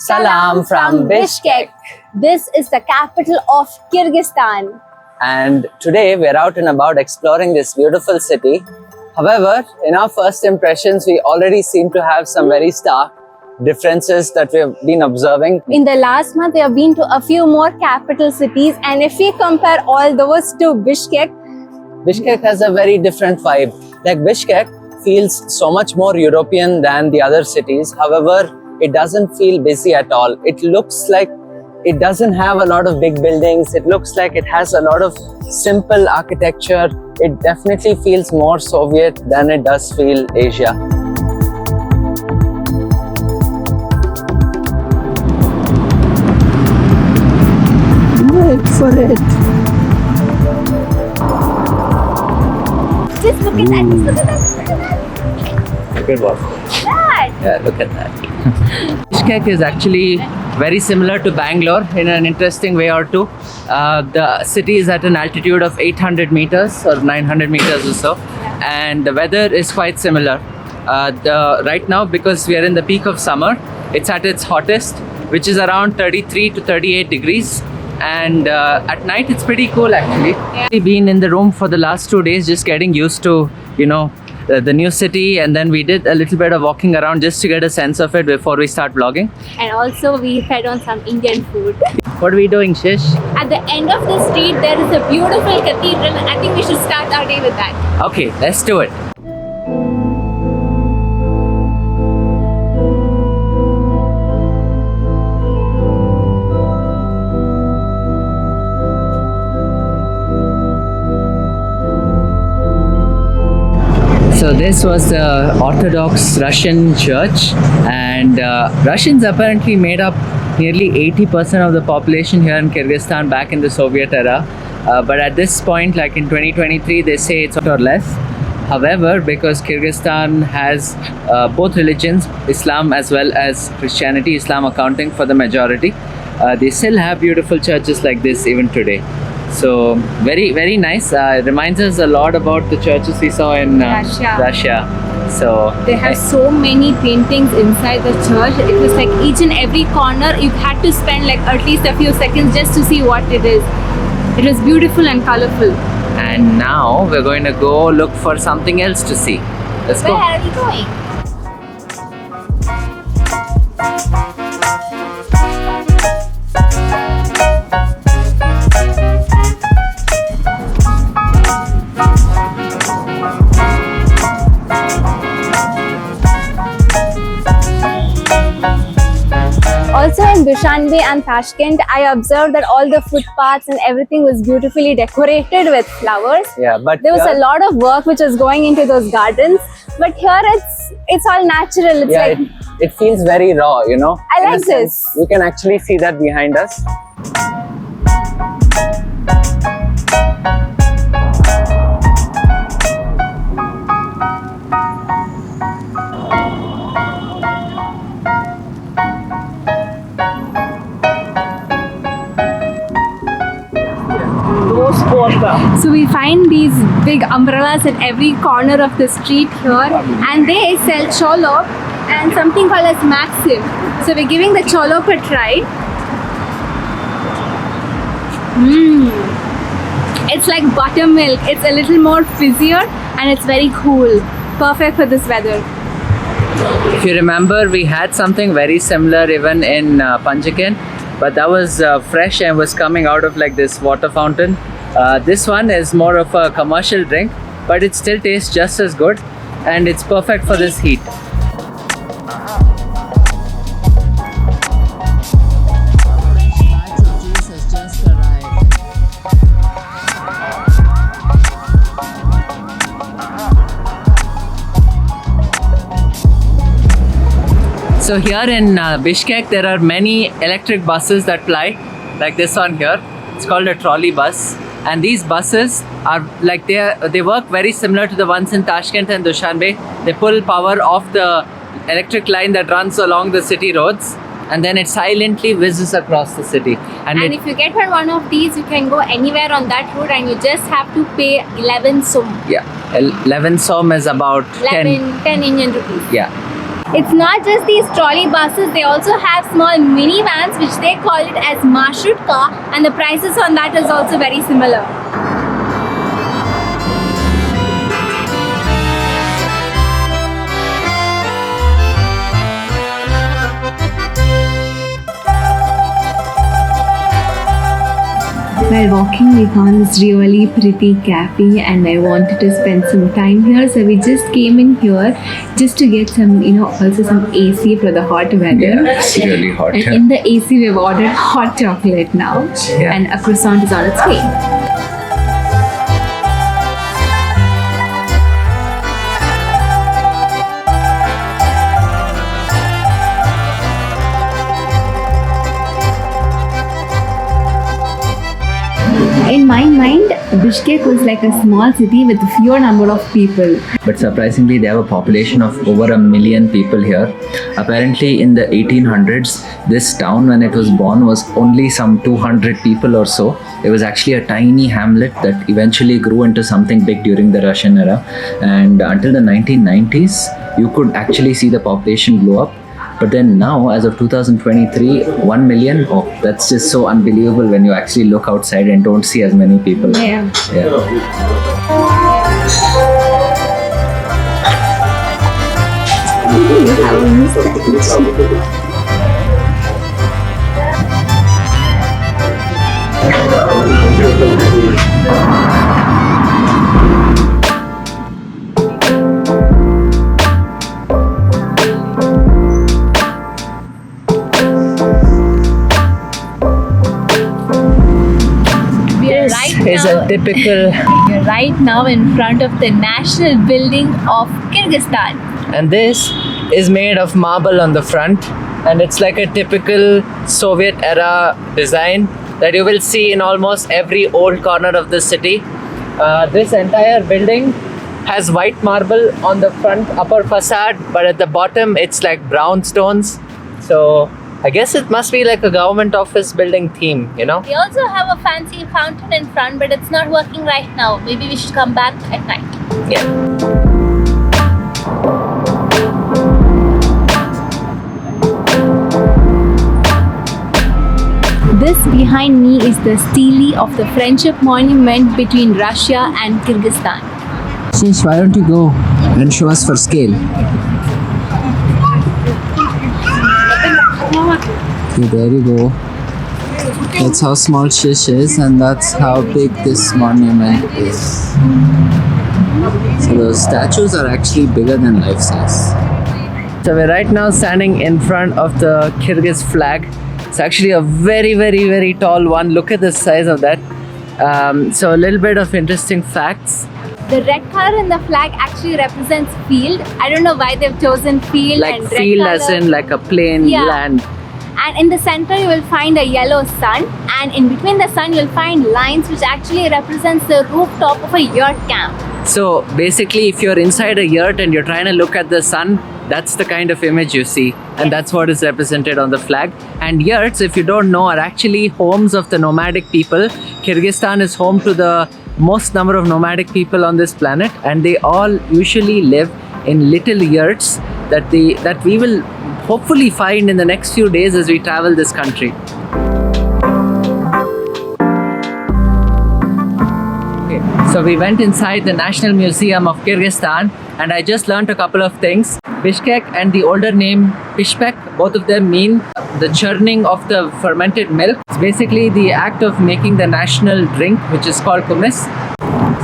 Salam from Bishkek. This is the capital of Kyrgyzstan. And today we're out and about exploring this beautiful city. However, in our first impressions, we already seem to have some very stark differences that we've been observing. In the last month, we have been to a few more capital cities, and if we compare all those to Bishkek, Bishkek has a very different vibe. Like Bishkek feels so much more European than the other cities. However, it doesn't feel busy at all. It looks like it doesn't have a lot of big buildings. It looks like it has a lot of simple architecture. It definitely feels more Soviet than it does feel Asia. Wait for it. just look at that, just look at that. Good one. That. Yeah, look at that. Bishkek is actually very similar to Bangalore in an interesting way or two. The city is at an altitude of 800 meters or 900 meters or so, and the weather is quite similar. Right now, because we are in the peak of summer, it's at its hottest, which is around 33 to 38 degrees. And at night it's pretty cool actually. We've been in the room for the last 2 days just getting used to, the new city, and then we did a little bit of walking around just to get a sense of it before we start vlogging. And also we fed on some Indian food. What are we doing, Shish? At the end of the street there is a beautiful cathedral. I think we should start our day with that. Okay, let's do it. So this was the Orthodox Russian church, and Russians apparently made up nearly 80% of the population here in Kyrgyzstan back in the Soviet era. But at this point, like in 2023, they say it's or less. However, because Kyrgyzstan has both religions, Islam as well as Christianity, Islam accounting for the majority, they still have beautiful churches like this even today. So very, very nice. It reminds us a lot about the churches we saw in Russia. So they have so many paintings inside the church. It was like each and every corner you had to spend like at least a few seconds just to see what it is. It was beautiful and colorful. And now we're going to go look for something else to see. Let's go. Where are we going? Also in Dushanbe and Tashkent, I observed that all the footpaths and everything was beautifully decorated with flowers. Yeah, but there was a lot of work which was going into those gardens. But here it's all natural. It's like it feels very raw, I like this. You can actually see that behind us. So we find these big umbrellas at every corner of the street here, and they sell cholop and something called as maxim. So we're giving the cholop a try. It's like buttermilk. It's a little more fizzier and it's very cool. Perfect for this weather. If you remember, we had something very similar even in Panjakin, but that was fresh and was coming out of like this water fountain. This one is more of a commercial drink, but it still tastes just as good, and it's perfect for this heat. So here in Bishkek, there are many electric buses that ply, like this one here. It's called a trolley bus. And these buses are like they work very similar to the ones in Tashkent and Dushanbe. They pull power off the electric line that runs along the city roads, and then it silently whizzes across the city. And if you get one of these, you can go anywhere on that route, and you just have to pay 11 som. Yeah, 11 som is about 10 Indian rupees. Yeah. It's not just these trolley buses, they also have small minivans which they call it as marshrutka, and the prices on that is also very similar. While walking, we found this really pretty cafe and I wanted to spend some time here. So we just came in here just to get some, also some AC for the hot weather. Yeah, it's really hot. And in the AC, we've ordered hot chocolate now. Yeah. And a croissant is on its way. In my mind, Bishkek was like a small city with a fewer number of people. But surprisingly, they have a population of over 1 million people here. Apparently, in the 1800s, this town, when it was born, was only some 200 people or so. It was actually a tiny hamlet that eventually grew into something big during the Russian era. And until the 1990s, you could actually see the population blow up. But then now, as of 2023, 1 million, oh, that's just so unbelievable when you actually look outside and don't see as many people. Yeah. Is a typical, We're right now in front of the national building of Kyrgyzstan. and this is made of marble on the front, and it's like a typical Soviet era design that you will see in almost every old corner of the city. This entire building has white marble on the front upper facade, but at the bottom it's like brown stones. So I guess it must be like a government office building theme, We also have a fancy fountain in front, but it's not working right now. Maybe we should come back at night. Yeah. This behind me is the stele of the friendship monument between Russia and Kyrgyzstan. Since why don't you go and show us for scale? Okay, there you go. That's how small Shish is, and that's how big this monument is. So those statues are actually bigger than life size. So we're right now standing in front of the Kyrgyz flag. It's actually a very, very, very tall one. Look at the size of that. So a little bit of interesting facts. The red color in the flag actually represents field. I don't know why they've chosen field Like and red field color. as in like a plain Yeah. land. And in the center you will find a yellow sun, and in between the sun you'll find lines which actually represents the rooftop of a yurt camp. So basically, if you're inside a yurt and you're trying to look at the sun, that's the kind of image you see, and that's what is represented on the flag. And yurts, if you don't know, are actually homes of the nomadic people. Kyrgyzstan is home to the most number of nomadic people on this planet, and they all usually live in little yurts that we will hopefully find in the next few days as we travel this country. Okay, so we went inside the National Museum of Kyrgyzstan, and I just learned a couple of things. Bishkek and the older name Fishcake, both of them mean the churning of the fermented milk. It's basically the act of making the national drink, which is called kumis.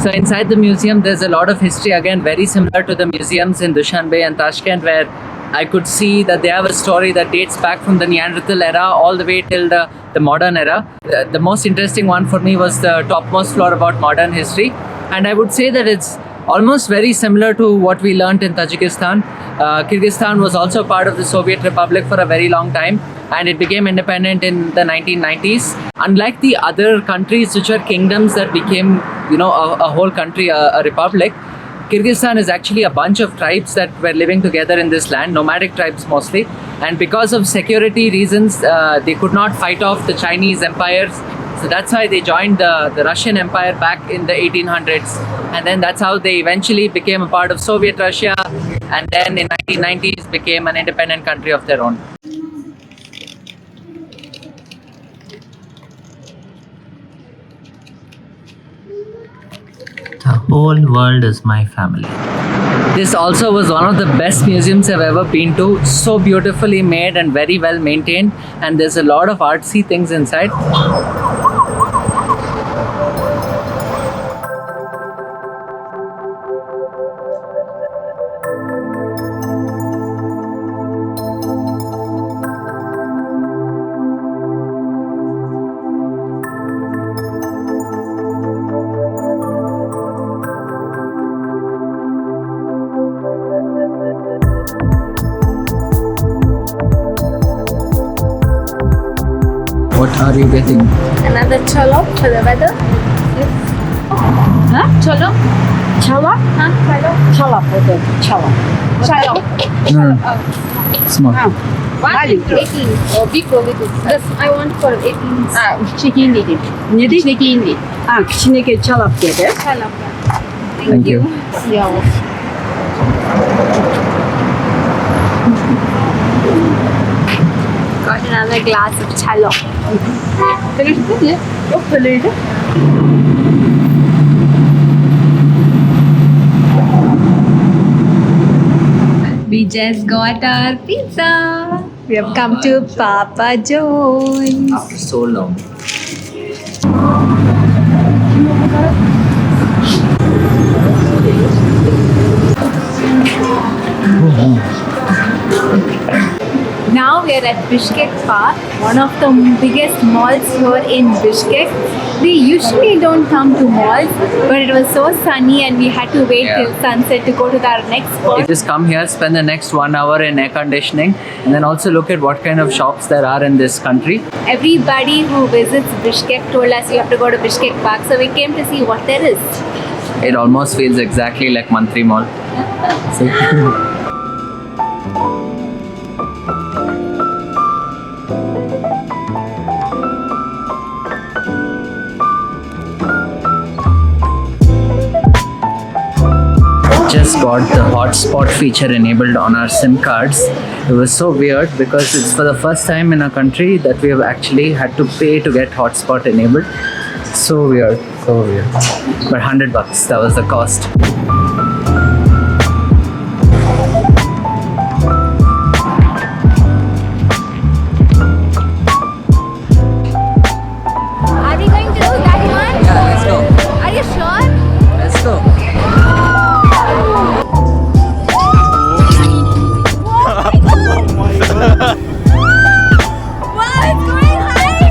So inside the museum, there's a lot of history, again, very similar to the museums in Dushanbe and Tashkent, where I could see that they have a story that dates back from the Neanderthal era all the way till the modern era. The most interesting one for me was the topmost floor about modern history. And I would say that it's almost very similar to what we learnt in Tajikistan. Kyrgyzstan was also part of the Soviet Republic for a very long time, and it became independent in the 1990s. Unlike the other countries which were kingdoms that became, a whole country, a republic, Kyrgyzstan is actually a bunch of tribes that were living together in this land, nomadic tribes mostly. And because of security reasons, they could not fight off the Chinese empires So that's why they joined the Russian Empire back in the 1800s. And then that's how they eventually became a part of Soviet Russia. And then in 1990s became an independent country of their own. The whole world is my family. This also was one of the best museums I've ever been to. So beautifully made and very well maintained. And there's a lot of artsy things inside. What are you getting? Another cholo for the weather. Huh? Cholo? Chala? Huh? Cholo? Chala, okay. Chala. Cholo. No. Small. Маленький. 18. Oh, big or little? This I want for 18. Çekildi. Ne de? Çekildi. Kişineke çalap dedi. Cholo. Thank you. Ya. Got another glass of chalo. Böyleydi mi? Yok böyleydi. We just got our pizza. We have come to Papa John's. After so long. Now we are at Fishcake Park, one of the biggest malls here in Bishkek. We usually don't come to malls, but it was so sunny and we had to wait till sunset to go to our next You spot. just come here, spend the next 1 hour in air conditioning, and then also look at what kind of shops there are in this country. Everybody who visits Bishkek told us you have to go to Fishcake Park, so we came to see what there is. It almost feels exactly like Mantri Mall. See? Just got the hotspot feature enabled on our SIM cards. It was so weird because it's for the first time in our country that we have actually had to pay to get hotspot enabled. So weird, so weird. But $100, that was the cost. Are we going to do that one? Yeah, let's go. Are you sure? Let's go. Wow, it's going high!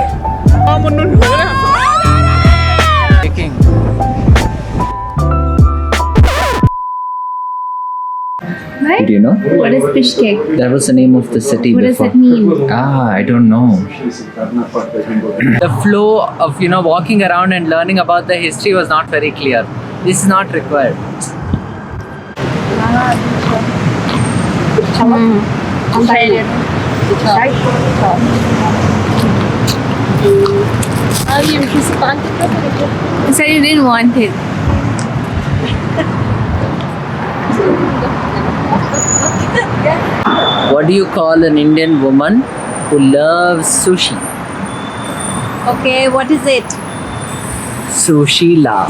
Taking. Right? Did you know? What is Bishkek? That was the name of the city What does before. that mean? I don't know. The flow of walking around and learning about the history was not very clear. This is not required. You said you didn't want it. What do you call an Indian woman who loves sushi? Okay, what is it? Sushi la.